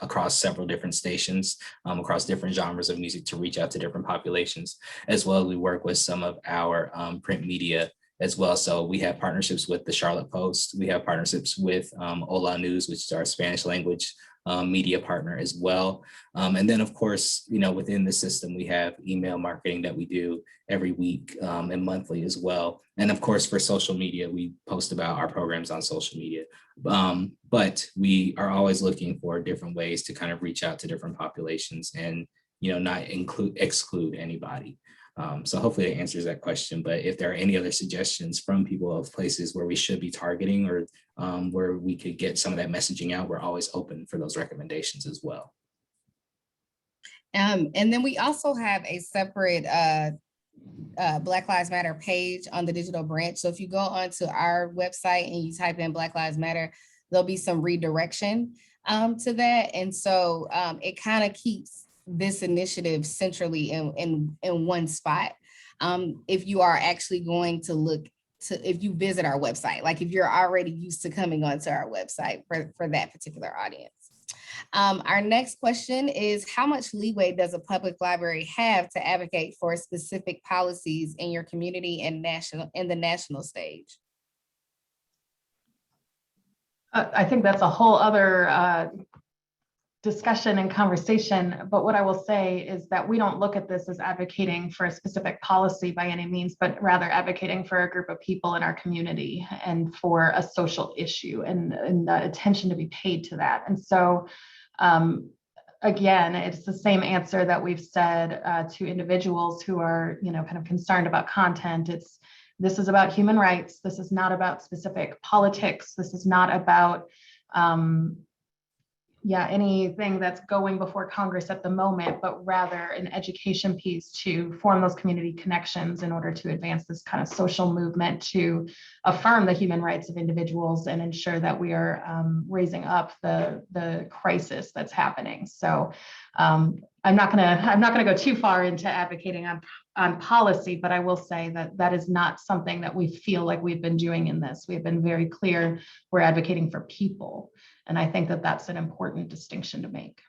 Speaker 7: across several different stations, across different genres of music to reach out to different populations. As well, we work with some of our print media as well. So we have partnerships with the Charlotte Post. We have partnerships with Hola News, which is our Spanish language media partner as well. And then of course, you know, within the system, we have email marketing that we do every week and monthly as well. And of course, for social media, we post about our programs on social media. But we are always looking for different ways to kind of reach out to different populations and, you know, not exclude anybody. So hopefully that answers that question. But if there are any other suggestions from people of places where we should be targeting or where we could get some of that messaging out, we're always open for those recommendations as well.
Speaker 3: And then we also have a separate Black Lives Matter page on the digital branch. So if you go onto our website and you type in Black Lives Matter, there'll be some redirection to that. And so it kind of keeps this initiative centrally in one spot. If you are actually going to look to, if you visit our website, like if you're already used to coming onto our website for that particular audience. Our next question is, how much leeway does a public library have to advocate for specific policies in your community and in the national stage?
Speaker 2: I think that's a whole other discussion and conversation, but what I will say is that we don't look at this as advocating for a specific policy by any means, but rather advocating for a group of people in our community and for a social issue and the attention to be paid to that. And so again, it's the same answer that we've said to individuals who are, kind of concerned about content. This is about human rights. This is not about specific politics. This is not about anything that's going before Congress at the moment, but rather an education piece to form those community connections in order to advance this kind of social movement to affirm the human rights of individuals and ensure that we are raising up the crisis that's happening. So I'm not gonna go too far into advocating on policy, but I will say that that is not something that we feel like we've been doing in this. We've been very clear we're advocating for people. And I think that that's an important distinction to make.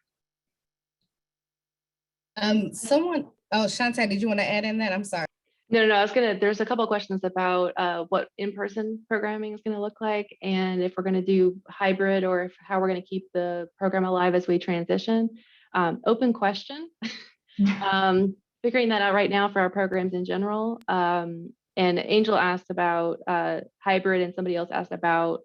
Speaker 3: Chantez, did you want to add in that? I'm sorry.
Speaker 4: No, there's a couple of questions about what in-person programming is gonna look like and if we're gonna do hybrid or how we're gonna keep the program alive as we transition. Open question. Figuring that out right now for our programs in general. And Angel asked about hybrid and somebody else asked about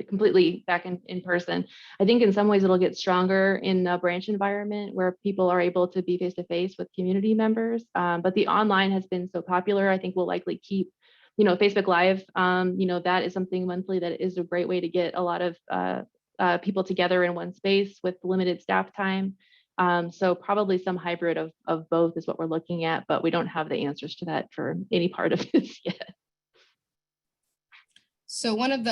Speaker 4: completely back in person. I think in some ways it'll get stronger in a branch environment where people are able to be face-to-face with community members. But the online has been so popular, I think we'll likely keep, Facebook Live, that is something monthly that is a great way to get a lot of people together in one space with limited staff time. So probably some hybrid of both is what we're looking at, but we don't have the answers to that for any part of this yet.
Speaker 3: So one of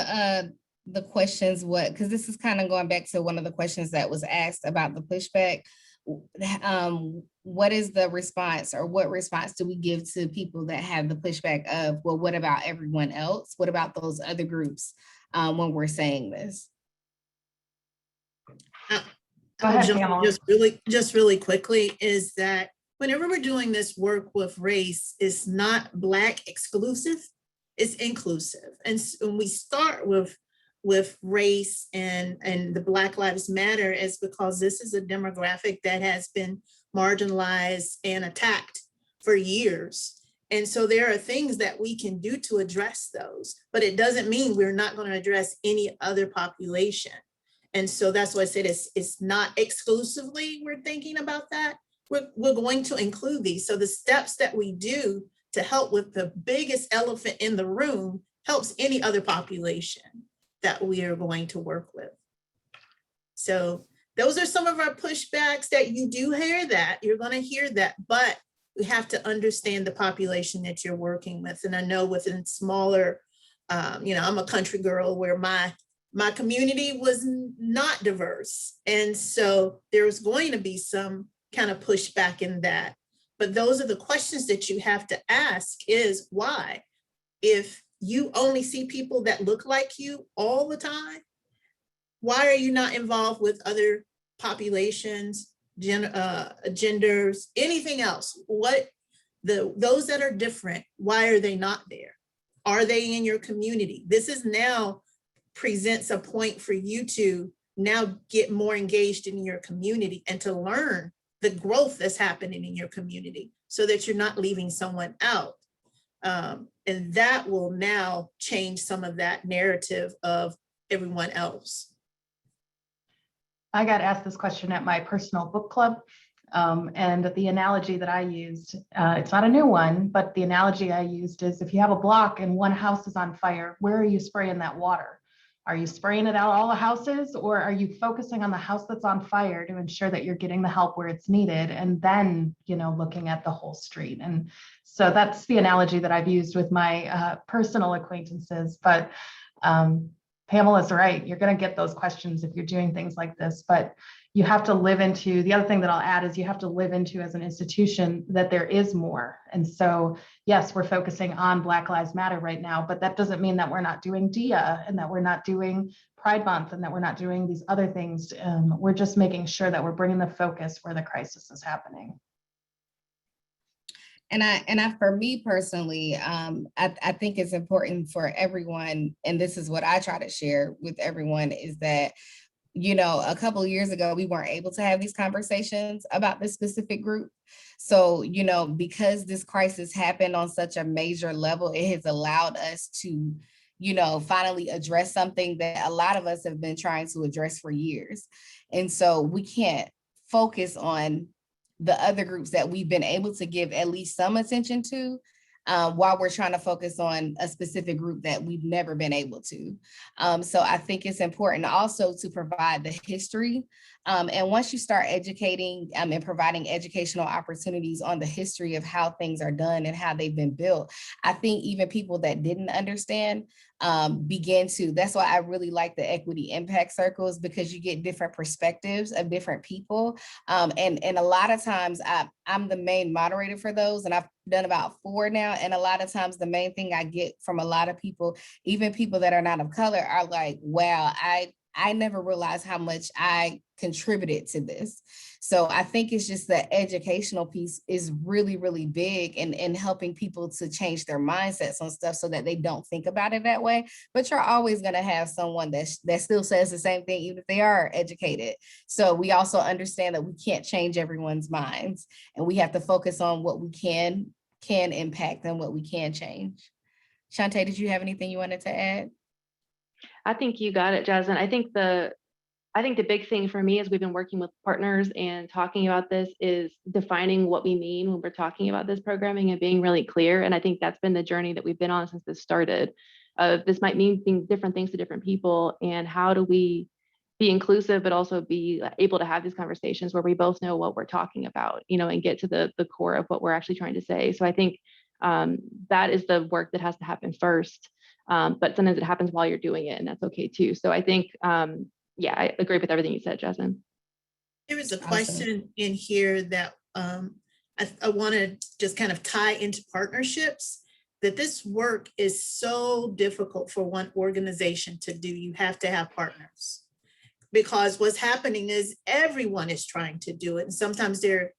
Speaker 3: the questions, because this is kind of going back to one of the questions that was asked about the pushback. What is the response, or what response do we give to people that have the pushback of, well, what about everyone else? What about those other groups when we're saying this?
Speaker 2: Go ahead, Pamela.
Speaker 8: Just really quickly, is that whenever we're doing this work with race, it's not Black exclusive, it's inclusive. And when we start with race and the Black Lives Matter, is because this is a demographic that has been marginalized and attacked for years. And so there are things that we can do to address those, but it doesn't mean we're not going to address any other population. And so that's why I said it's not exclusively we're thinking about that. We're going to include these. So the steps that we do to help with the biggest elephant in the room helps any other population that we are going to work with. So those are some of our pushbacks that you do hear that. You're going to hear that, but you have to understand the population that you're working with. And I know within smaller, I'm a country girl where my community was not diverse. And so there's going to be some kind of pushback in that. But those are the questions that you have to ask, is why? If you only see people that look like you all the time, why are you not involved with other populations, genders, anything else? Those that are different, why are they not there? Are they in your community? This is now presents a point for you to now get more engaged in your community and to learn the growth that's happening in your community so that you're not leaving someone out. And that will now change some of that narrative of everyone else.
Speaker 2: I got asked this question at my personal book club. And the analogy that I used, it's not a new one, but the analogy I used is, if you have a block and one house is on fire, where are you spraying that water? Are you spraying it out all the houses, or are you focusing on the house that's on fire to ensure that you're getting the help where it's needed, and then, looking at the whole street? And so that's the analogy that I've used with my personal acquaintances. But Pamela's right. You're going to get those questions if you're doing things like this, but you have to live into, the other thing that I'll add is you have to live into, as an institution, that there is more. And so, yes, we're focusing on Black Lives Matter right now, but that doesn't mean that we're not doing DEIA and that we're not doing Pride Month and that we're not doing these other things. We're just making sure that we're bringing the focus where the crisis is happening.
Speaker 3: And I, for me personally, I think it's important for everyone, and this is what I try to share with everyone, is that you know, a couple of years ago, we weren't able to have these conversations about this specific group. So, you know, because this crisis happened on such a major level, it has allowed us to, you know, finally address something that a lot of us have been trying to address for years. And so we can't focus on the other groups that we've been able to give at least some attention to, while we're trying to focus on a specific group that we've never been able to. So I think it's important also to provide the history. And once you start educating and providing educational opportunities on the history of how things are done and how they've been built, I think even people that didn't understand begin to. That's why I really like the equity impact circles, because you get different perspectives of different people. And a lot of times I'm the main moderator for those, and I've done about 4 now. And a lot of times the main thing I get from a lot of people, even people that are not of color, are like, wow, I never realized how much I contributed to this. So I think it's just the educational piece is really, really big in helping people to change their mindsets on stuff so that they don't think about it that way. But you're always going to have someone that still says the same thing, even if they are educated. So we also understand that we can't change everyone's minds, and we have to focus on what we can impact and what we can change. Chantez, did you have anything you wanted to add?
Speaker 4: I think you got it, Jasmine. I think the big thing for me as we've been working with partners and talking about this is defining what we mean when we're talking about this programming and being really clear. And I think that's been the journey that we've been on since this started. This might mean different things to different people, and how do we be inclusive, but also be able to have these conversations where we both know what we're talking about, you know, and get to the core of what we're actually trying to say. So I think that is the work that has to happen first. But sometimes it happens while you're doing it, and that's okay too. So I think, yeah, I agree with everything you said, Jasmine.
Speaker 8: There is a question in here that I want to just kind of tie into partnerships, that this work is so difficult for one organization to do. You have to have partners, because what's happening is everyone is trying to do it. And sometimes they're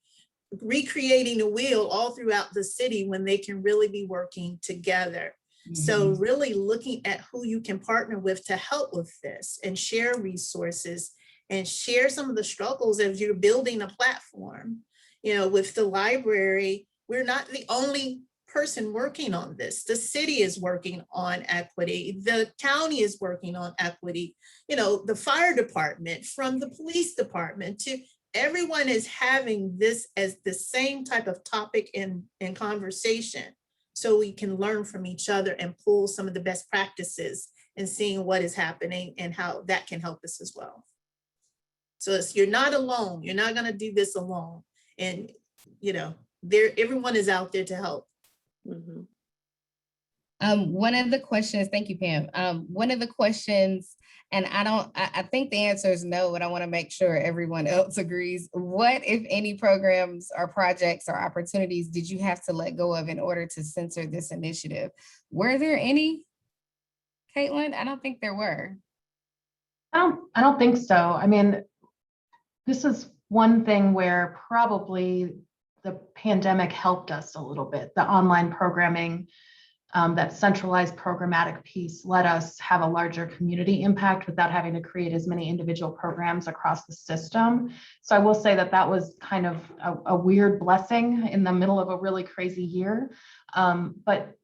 Speaker 8: recreating a wheel all throughout the city when they can really be working together. So really looking at who you can partner with to help with this and share resources and share some of the struggles as you're building a platform. You know, with the library, we're not the only person working on this. The city is working on equity. The county is working on equity. You know, the fire department, from the police department to everyone is having this as the same type of topic in conversation. So we can learn from each other and pull some of the best practices and seeing what is happening and how that can help us as well. So you're not alone. You're not going to do this alone. And, you know, everyone is out there to help.
Speaker 3: Mm-hmm. One of the questions, thank you, Pam. One of the questions, and I think the answer is no, but I want to make sure everyone else agrees. What, if any, programs or projects or opportunities did you have to let go of in order to censor this initiative? Were there any, Caitlin? I don't think there were.
Speaker 2: I don't think so. I mean, this is one thing where probably the pandemic helped us a little bit. The online programming, that centralized programmatic piece let us have a larger community impact without having to create as many individual programs across the system. So I will say that that was kind of a weird blessing in the middle of a really crazy year. But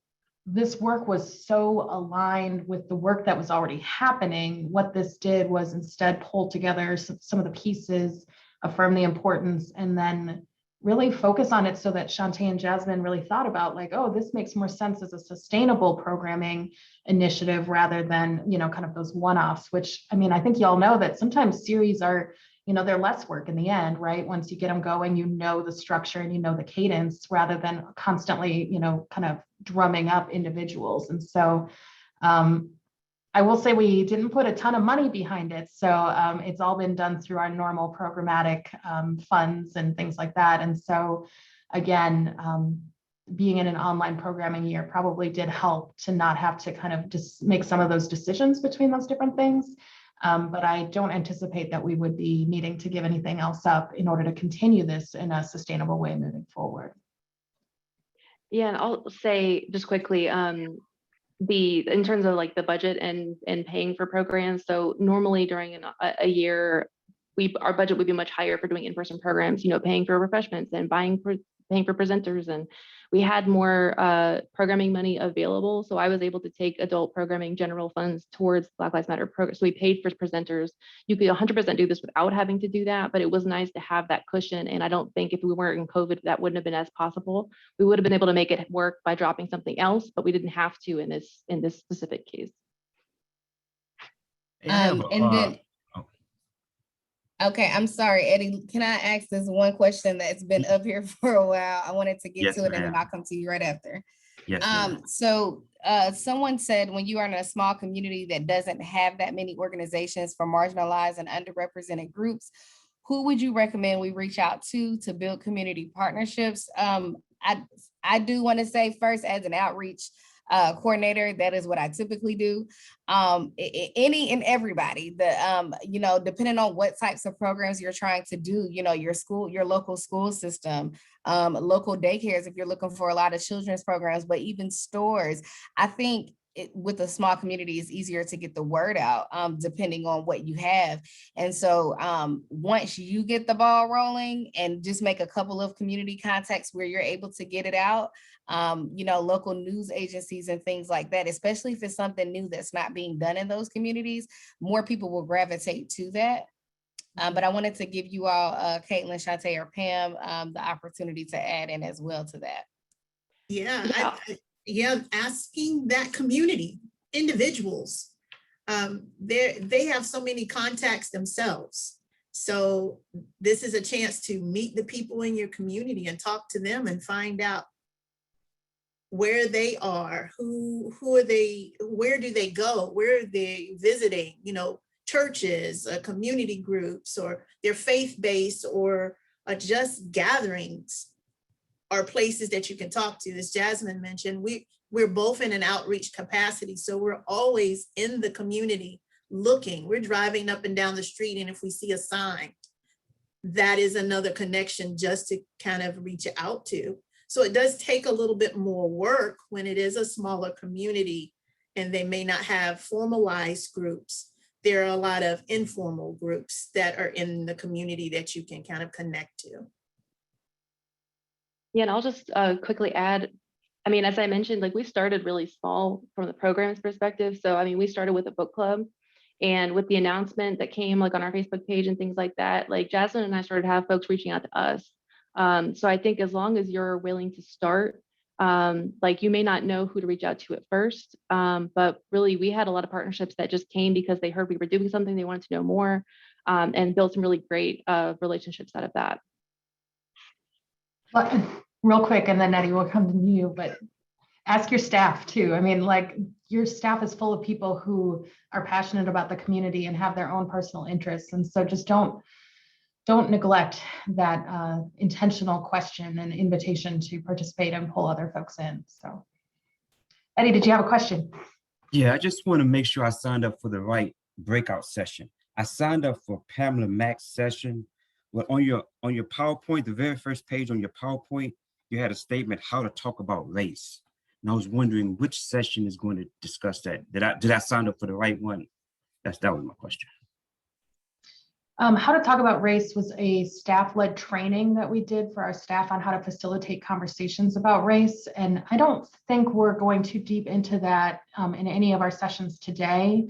Speaker 2: this work was so aligned with the work that was already happening. What this did was instead pull together some of the pieces, affirm the importance, and then really focus on it so that Chantez and Jasmine really thought about, like, oh, this makes more sense as a sustainable programming initiative rather than, you know, kind of those one-offs, which, I mean, I think y'all know that sometimes series are, you know, they're less work in the end, right? Once you get them going, you know the structure and you know the cadence rather than constantly, you know, kind of drumming up individuals. And so I will say we didn't put a ton of money behind it. So it's all been done through our normal programmatic funds and things like that. And so again, being in an online programming year probably did help to not have to kind of just make some of those decisions between those different things. But I don't anticipate that we would be needing to give anything else up in order to continue this in a sustainable way moving forward.
Speaker 4: Yeah, and I'll say just quickly, in terms of like the budget and paying for programs. So normally during a year, our budget would be much higher for doing in-person programs, you know, paying for refreshments and paying for presenters, and we had more programming money available. So I was able to take adult programming general funds towards Black Lives Matter programs. So we paid for presenters. You could 100% do this without having to do that, but it was nice to have that cushion. And I don't think if we weren't in COVID, that wouldn't have been as possible. We would have been able to make it work by dropping something else, but we didn't have to in this specific case.
Speaker 3: And then, okay, I'm sorry, Eddie, can I ask this one question that's been up here for a while? I wanted to get to it, and then I'll come to you right after.
Speaker 6: Yes,
Speaker 3: so someone said, when you are in a small community that doesn't have that many organizations for marginalized and underrepresented groups, who would you recommend we reach out to build community partnerships? I do want to say first, as an outreach coordinator, that is what I typically do. Any and everybody, you know, depending on what types of programs you're trying to do, you know, your local school system, local daycares, if you're looking for a lot of children's programs, but even stores. I think with a small community, it's easier to get the word out, depending on what you have. And so once you get the ball rolling and just make a couple of community contacts where you're able to get it out, you know, local news agencies and things like that, especially if it's something new that's not being done in those communities, more people will gravitate to that. But I wanted to give you all, Caitlin, Chantez, or Pam, the opportunity to add in as well to that.
Speaker 8: Yeah, asking that community, individuals, they have so many contacts themselves. So this is a chance to meet the people in your community and talk to them and find out where they are, who are they, where do they go, where are they visiting, you know, churches, community groups, or they're faith-based, or just gatherings are places that you can talk to. As Jasmine mentioned, we're both in an outreach capacity, so we're always in the community looking. We're driving up and down the street, and if we see a sign, that is another connection just to kind of reach out to. So it does take a little bit more work when it is a smaller community and they may not have formalized groups. There are a lot of informal groups that are in the community that you can kind of connect to.
Speaker 4: Yeah, and I'll just quickly add, I mean, as I mentioned, like we started really small from the program's perspective. So, I mean, we started with a book club, and with the announcement that came like on our Facebook page and things like that, like Jasmine and I started to have folks reaching out to us. So I think as long as you're willing to start, like you may not know who to reach out to at first, but really we had a lot of partnerships that just came because they heard we were doing something, they wanted to know more, and built some really great relationships out of that.
Speaker 2: Real quick, and then Eddie will come to you, but ask your staff too. I mean, like your staff is full of people who are passionate about the community and have their own personal interests. And so just don't neglect that intentional question and invitation to participate and pull other folks in. So Eddie, did you have a question?
Speaker 6: Yeah, I just want to make sure I signed up for the right breakout session. I signed up for Pamela Mack's session. Well, on your PowerPoint, the very first page on your PowerPoint, you had a statement how to talk about race. And I was wondering which session is going to discuss that. Did I sign up for the right one? That was my question.
Speaker 2: How to talk about race was a staff-led training that we did for our staff on how to facilitate conversations about race. And I don't think we're going too deep into that in any of our sessions today.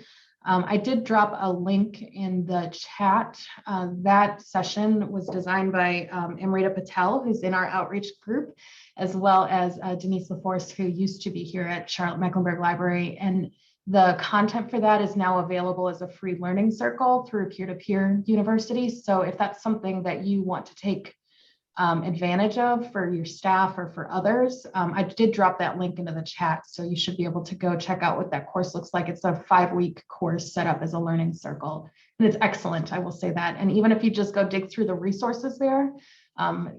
Speaker 2: I did drop a link in the chat. That session was designed by Amrita Patel, who's in our outreach group, as well as Denise LaForce, who used to be here at Charlotte Mecklenburg Library. And the content for that is now available as a free learning circle through peer-to-peer universities. So if that's something that you want to take advantage of for your staff or for others, I did drop that link into the chat. So you should be able to go check out what that course looks like. It's a 5-week course set up as a learning circle. And it's excellent, I will say that. And even if you just go dig through the resources there,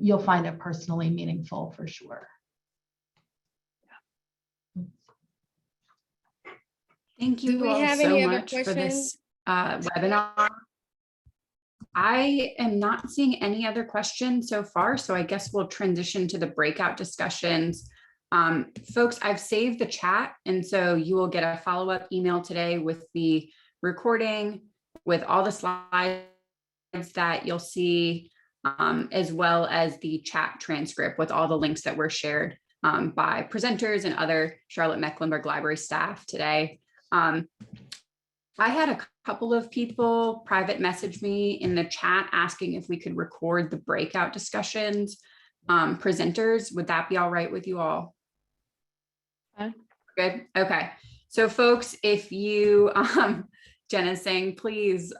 Speaker 2: you'll find it personally meaningful for sure.
Speaker 1: Thank you all so much for this webinar. I am not seeing any other questions so far, so I guess we'll transition to the breakout discussions. Folks, I've saved the chat, and so you will get a follow-up email today with the recording, with all the slides that you'll see, as well as the chat transcript with all the links that were shared by presenters and other Charlotte Mecklenburg Library staff today. I had a couple of people private message me in the chat asking if we could record the breakout discussions. Presenters, would that be all right with you all? Good. Okay. So folks, if you, Jenna's saying, please,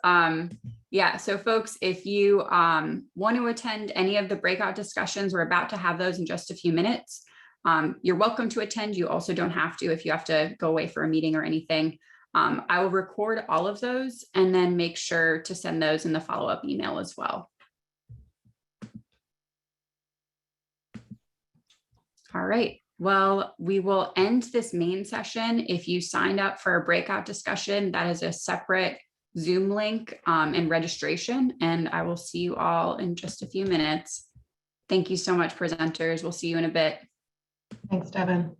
Speaker 1: yeah. So folks, if you want to attend any of the breakout discussions, we're about to have those in just a few minutes. You're welcome to attend. You also don't have to if you have to go away for a meeting or anything. I will record all of those and then make sure to send those in the follow-up email as well. All right. Well, we will end this main session. If you signed up for a breakout discussion, that is a separate Zoom link and registration, and I will see you all in just a few minutes. Thank you so much, presenters. We'll see you in a bit.
Speaker 2: Thanks, Devin.